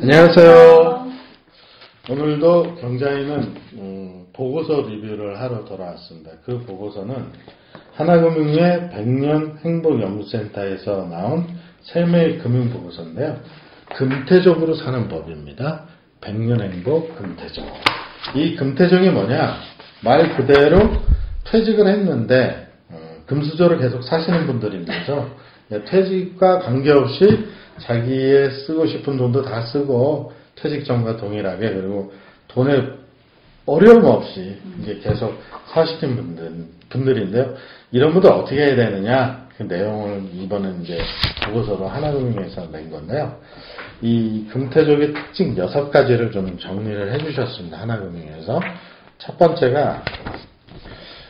안녕하세요. 오늘도 경자인은 보고서 리뷰를 하러 돌아왔습니다. 그 보고서는 하나금융의 100년 행복연구센터에서 나온 3매의 금융보고서인데요. 금태족으로 사는 법입니다. 100년 행복 금태족. 이 금태족이 뭐냐? 말 그대로 퇴직을 했는데 금수저로 계속 사시는 분들인 거죠. 퇴직과 관계없이 자기의 쓰고 싶은 돈도 다 쓰고 퇴직 전과 동일하게, 그리고 돈에 어려움 없이 이제 계속 사시는 분들인데요. 이런 분들 어떻게 해야 되느냐? 그 내용을 이번에 이제 보고서로 하나금융에서 낸 건데요. 이 금태족의 특징 6가지를 좀 정리를 해주셨습니다. 하나금융에서. 첫 번째가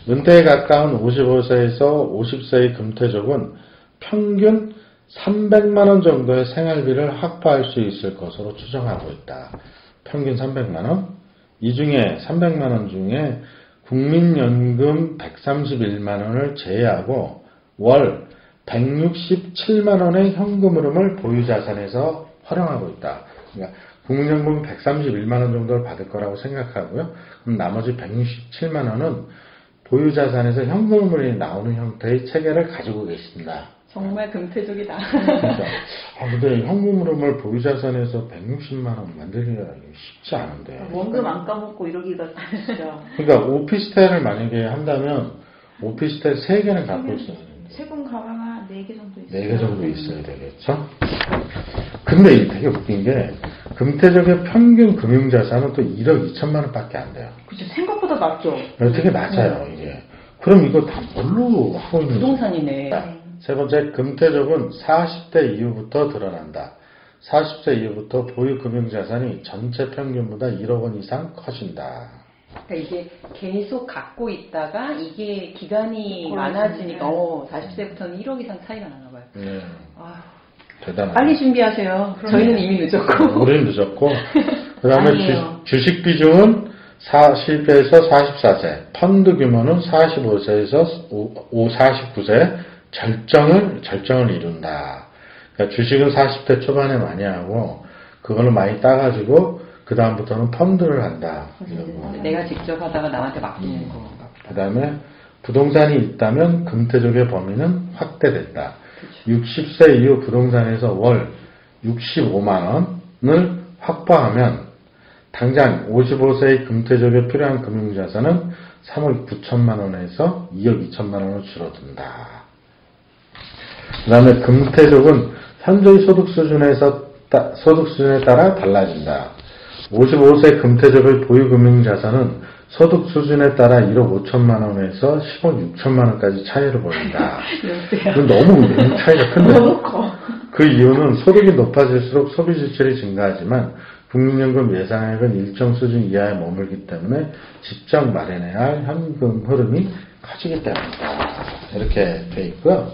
은퇴에 가까운 55세에서 50세의 금태족은 평균 300만원 정도의 생활비를 확보할 수 있을 것으로 추정하고 있다. 평균 300만원. 이 중에 300만원 중에 국민연금 131만원을 제외하고 월 167만원의 현금 흐름을 보유자산에서 활용하고 있다. 그러니까 국민연금 131만원 정도를 받을 거라고 생각하고요. 그럼 나머지 167만원은 보유자산에서 현금 흐름이 나오는 형태의 체계를 가지고 계신다. 정말 금태족이다. 그러니까. 근데 현금 흐름을 보유자산에서 160만원 만들기가 쉽지 않은데. 원금 안 까먹고 이러기가 진짜. 그러니까 오피스텔을 만약에 한다면 오피스텔 3개는 갖고 있어야 되는데. 세금 가방아 4개 정도 있어요. 4개 정도 있어야 되겠죠? 근데 이게 되게 웃긴 게 금태족의 평균 금융자산은 또 1억 2천만원 밖에 안 돼요. 그쵸, 생각보다 낮죠? 되게 낮아요, 이게. 그럼 이거 다 뭘로 하고 있는지. 부동산이네. 세 번째, 금태족은 40대 이후부터 드러난다. 40세 이후부터 보유 금융자산이 전체 평균보다 1억 원 이상 커진다. 그러니까 이게 계속 갖고 있다가 이게 기간이 많아지니까 40세부터는 1억 이상 차이가 나나 봐요. 네. 아휴, 대단하다. 빨리 준비하세요. 저희는 이미 늦었고. 우리는 늦었고. 그 다음에 주식 비중은 40에서 44세, 펀드 규모는 45세에서 49세, 절정을 이룬다. 그러니까 주식은 40대 초반에 많이 하고, 그거는 많이 따가지고, 그 다음부터는 펀드를 한다. 내가 직접 하다가 남한테 맡기는 거. 그 다음에 부동산이 있다면 금태족의 범위는 확대됐다. 그렇죠. 60세 이후 부동산에서 월 65만원을 확보하면, 당장 55세의 금태족에 필요한 금융자산은 3억 9천만원에서 2억 2천만원으로 줄어든다. 그 다음에 금태족은 현저히 소득 수준에 따라 달라진다. 55세 금태족의 보유 금융자산은 소득 수준에 따라 1억 5천만원에서 10억 6천만원까지 차이를 보인다. 이건 너무 차이가 큰데. 너무 커. 그 이유는 소득이 높아질수록 소비 지출이 증가하지만 국민연금 예상액은 일정 수준 이하에 머물기 때문에 직접 마련해야 할 현금 흐름이 커지기 때문이다. 이렇게 돼 있고요.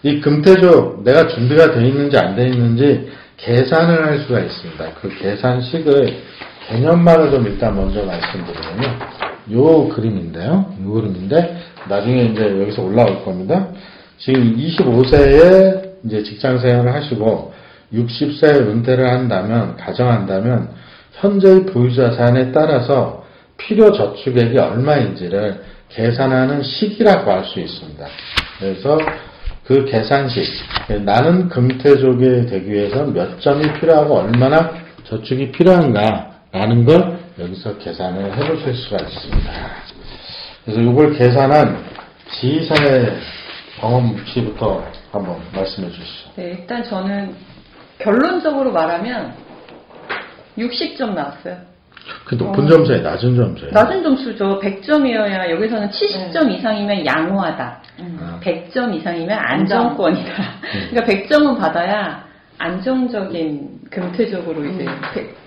이 금태족 내가 준비가 돼 있는지 안 돼 있는지 계산을 할 수가 있습니다. 그 계산식의 개념만을 좀 일단 먼저 말씀드리면요. 요 그림인데요. 요 그림인데 나중에 이제 여기서 올라올 겁니다. 지금 25세에 이제 직장 생활을 하시고 60세에 은퇴를 한다면, 가정한다면 현재의 보유자산에 따라서 필요 저축액이 얼마인지를 계산하는 식이라고 할 수 있습니다. 그래서 그 계산식, 나는 금태족이 되기 위해서 몇 점이 필요하고 얼마나 저축이 필요한가라는 걸 여기서 계산을 해보실 수가 있습니다. 그래서 이걸 계산한 지휘사의 경험치부터 한번 말씀해 주시죠. 네, 일단 저는 결론적으로 말하면 60점 나왔어요. 그 높은 점수에 낮은 점수에. 낮은 점수죠. 100점이어야 여기서는 70점 이상이면 양호하다. 100점 이상이면 안정권이다. 그러니까 100점은 받아야 안정적인 금태족으로 이제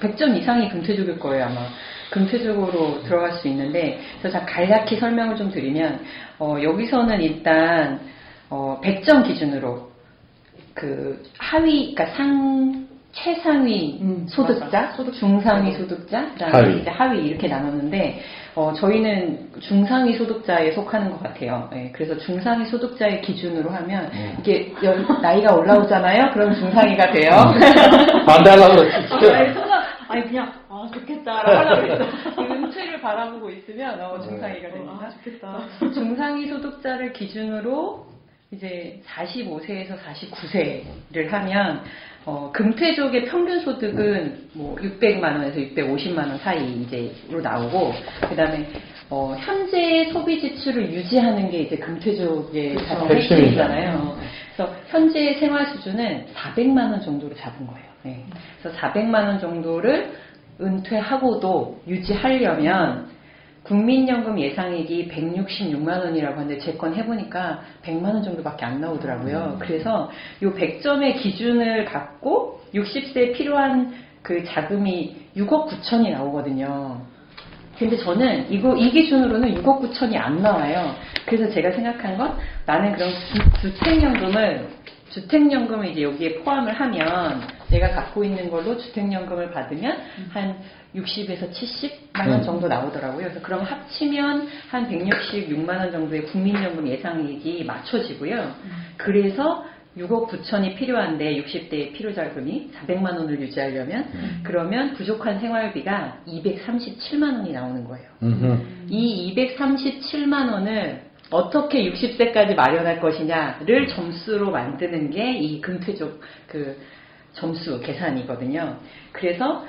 100점 이상이 금태족일 거예요 아마. 금태족으로 들어갈 수 있는데 그래서 간략히 설명을 좀 드리면 여기서는 일단 100점 기준으로 그 하위, 그러니까 최상위 소득자, 중상위 소득자, 그다음에 이제 하위 이렇게 나눴는데 저희는 중상위 소득자에 속하는 것 같아요. 네, 그래서 중상위 소득자의 기준으로 하면 이게 나이가 올라오잖아요. 그럼 중상위가 돼요. 반대하려고 그랬어요. 아니 그냥 좋겠다라고 하려고 했어. 은퇴를 바라보고 있으면 중상이가 됩니다. 좋겠다. 중상위 소득자를 기준으로 이제 45세에서 49세를 하면 금퇴족의 평균 소득은 뭐 600만 원에서 650만 원 사이 이제로 나오고, 그다음에 현재의 소비 지출을 유지하는 게 이제 금퇴족의 가장 핵심이잖아요. 그래서 현재의 생활 수준은 400만 원 정도로 잡은 거예요. 네. 그래서 400만 원 정도를 은퇴하고도 유지하려면 국민연금 예상액이 166만 원이라고 하는데 제 건 해보니까 100만 원 정도밖에 안 나오더라고요. 그래서 이 100점의 기준을 갖고 60세에 필요한 그 자금이 6억 9천이 나오거든요. 근데 저는 이 기준으로는 6억 9천이 안 나와요. 그래서 제가 생각한 건 나는 그럼 주택연금을 이제 여기에 포함을 하면 내가 갖고 있는 걸로 주택연금을 받으면 한 60에서 70만 원 정도 나오더라고요. 그래서 그럼 합치면 한 166만 원 정도의 국민연금 예상액이 맞춰지고요. 그래서 6억 9천이 필요한데 60대의 필요자금이 400만 원을 유지하려면 그러면 부족한 생활비가 237만 원이 나오는 거예요. 이 237만 원을 어떻게 60세까지 마련할 것이냐를 점수로 만드는 게 이 금퇴족 그 점수 계산이거든요. 그래서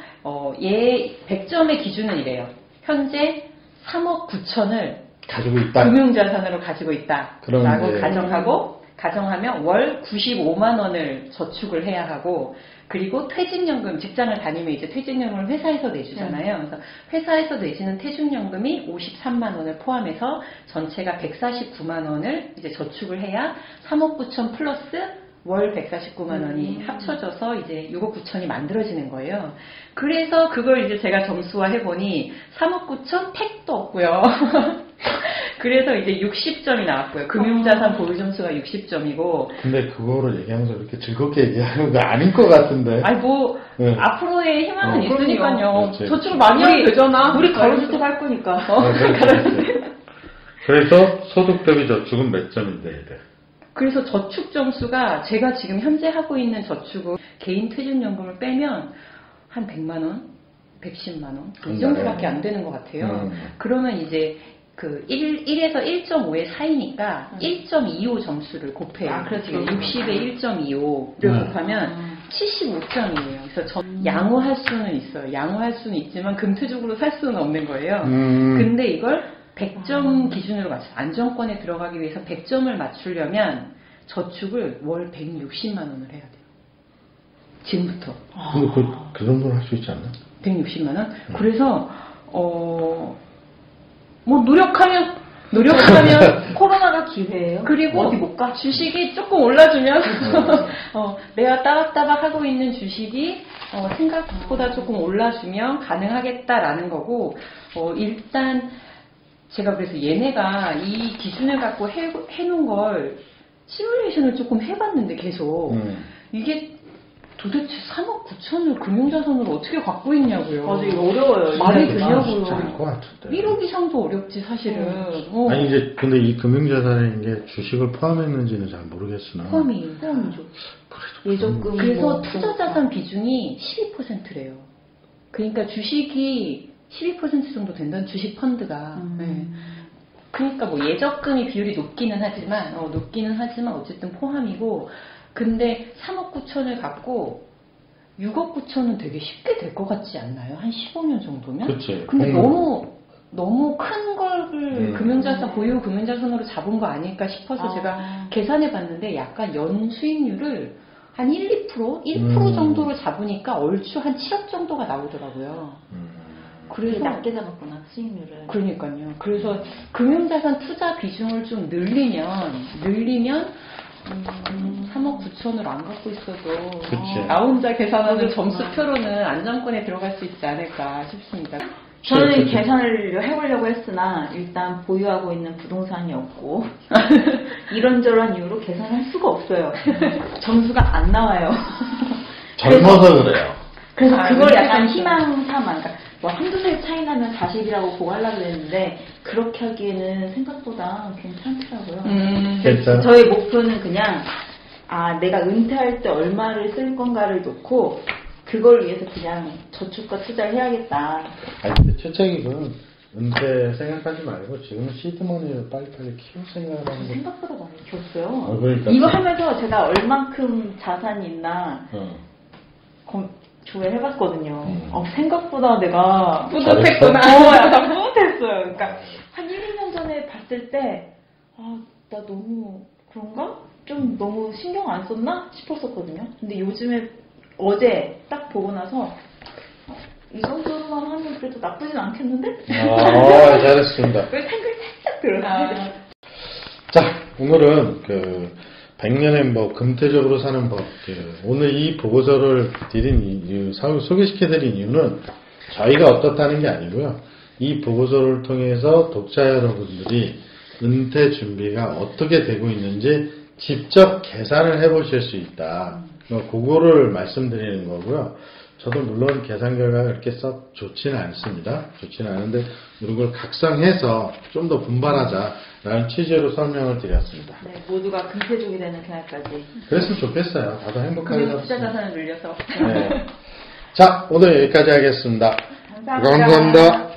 얘 100점의 기준은 이래요. 현재 3억 9천을 가지고 있다. 금융자산으로 가지고 있다라고 가정하면 월 95만 원을 저축을 해야 하고, 그리고 퇴직연금, 직장을 다니면 이제 퇴직연금을 회사에서 내주잖아요. 그래서 회사에서 내지는 퇴직연금이 53만 원을 포함해서 전체가 149만 원을 이제 저축을 해야 3억 9천 플러스 월 149만 원이 합쳐져서 이제 6억 9천이 만들어지는 거예요. 그래서 그걸 이제 제가 점수화 해보니 3억 9천 택도 없고요. 그래서 이제 60점이 나왔고요. 금융자산 보유점수가 60점이고. 근데 그거를 얘기하면서 이렇게 즐겁게 얘기하는 거 아닌 것 같은데. 아니 네. 앞으로의 희망은 있으니까요. 그렇지. 저축을 많이 하면 되잖아. 우리 가로주택 할 거니까. 그래서 소득 대비 저축은 몇 점인데 해야 돼? 그래서 저축 점수가 제가 지금 현재 하고 있는 저축은 개인 퇴직연금을 빼면 한 100만 원, 110만 원 이 정도밖에 안 되는 것 같아요. 그러면 이제 그 1에서 1.5의 사이니까 1.25 점수를 곱해요. 그래서 60에 1.25를 곱하면 75점이에요. 그래서 양호할 수는 있어요. 양호할 수는 있지만 금퇴적으로 살 수는 없는 거예요. 근데 이걸 100점 기준으로 맞춰 안정권에 들어가기 위해서 100점을 맞추려면 저축을 월 160만 원을 해야 돼요. 지금부터. 근데 그 정도는 할 수 있지 않나? 160만 원? 그래서 뭐 노력하면 코로나가 기회예요. 그리고 어디 못 가? 주식이 조금 올라주면 내가 따박따박 하고 있는 주식이 생각보다 조금 올라주면 가능하겠다라는 거고, 일단 제가 그래서 얘네가 이 기준을 갖고 해놓은 걸 시뮬레이션을 조금 해봤는데 계속 이게 도대체 3억 9천을 금융자산으로 어떻게 갖고 있냐고요. 맞아, 이거 어려워요. 말이 되냐고요. 1억 이상도 어렵지 사실은. 아니 이제 근데 이 금융자산에 이게 주식을 포함했는지는 잘 모르겠으나 포함이죠. 예적금. 그래서 투자자산 비중이 12%래요. 그러니까 주식이 12% 정도 된다는 주식 펀드가. 네. 그러니까 뭐 예적금이 비율이 높기는 하지만 어쨌든 포함이고. 근데 3억 9천을 갖고 6억 9천은 되게 쉽게 될 것 같지 않나요? 한 15년 정도면? 그치. 근데 너무 큰 거를 보유 금융자산으로 잡은 거 아닐까 싶어서 제가 계산해 봤는데 약간 연 수익률을 한 1% 정도로 잡으니까 얼추 한 7억 정도가 나오더라고요. 그래서 낮게 잡았구나, 수익률을. 그러니까요. 그래서 금융자산 투자 비중을 좀 늘리면 3억 9천을 안 갖고 있어도 나 혼자 계산하는 점수표로는 안정권에 들어갈 수 있지 않을까 싶습니다. 저는 계산을 해보려고 했으나 일단 보유하고 있는 부동산이 없고 이런저런 이유로 계산할 수가 없어요. 점수가 안 나와요. 젊어서 그래요. 그래서 그걸 약간 희망 삼아. 그러니까 뭐 한두 살 차이 나면 40이라고 보고 하려고 했는데 그렇게 하기에는 생각보다 괜찮더라고요. 저의 목표는 그냥 내가 은퇴할 때 얼마를 쓸 건가를 놓고 그걸 위해서 그냥 저축과 투자를 해야겠다. 아니, 근데 최책익은 은퇴 생각하지 말고 지금은 시드머니를 빨리빨리 키울 생각을 하는 거. 생각보다 많이 키웠어요. 그러니까 이거 하면서 제가 얼만큼 자산이 있나 어. 조회해봤거든요. 생각보다 내가 뿌듯했구나. 약간 뿌듯했어요. 그러니까 한 1, 2년 전에 봤을 때 나 너무 그런가? 좀 너무 신경 안 썼나? 싶었었거든요. 근데 요즘에 어제 딱 보고 나서 이 정도만 하면 그래도 나쁘진 않겠는데? 잘했습니다. 왜 생각이 살짝 들어요. 자, 오늘은 100년의 금태적으로 사는 법, 오늘 이 보고서를 소개시켜드린 이유는 저희가 어떻다는 게 아니고요. 이 보고서를 통해서 독자 여러분들이 은퇴 준비가 어떻게 되고 있는지 직접 계산을 해보실 수 있다. 그거를 말씀드리는 거고요. 저도 물론 계산 결과가 그렇게 썩 좋지는 않습니다. 좋지는 않은데 이런 걸 각성해서 좀 더 분발하자라는 취지로 설명을 드렸습니다. 네, 모두가 금태족이 되는 그날까지. 그랬으면 좋겠어요. 다들 행복하게 그리고 투자 자산을 늘려서. 네. 자, 오늘 여기까지 하겠습니다. 감사합니다. 감사합니다.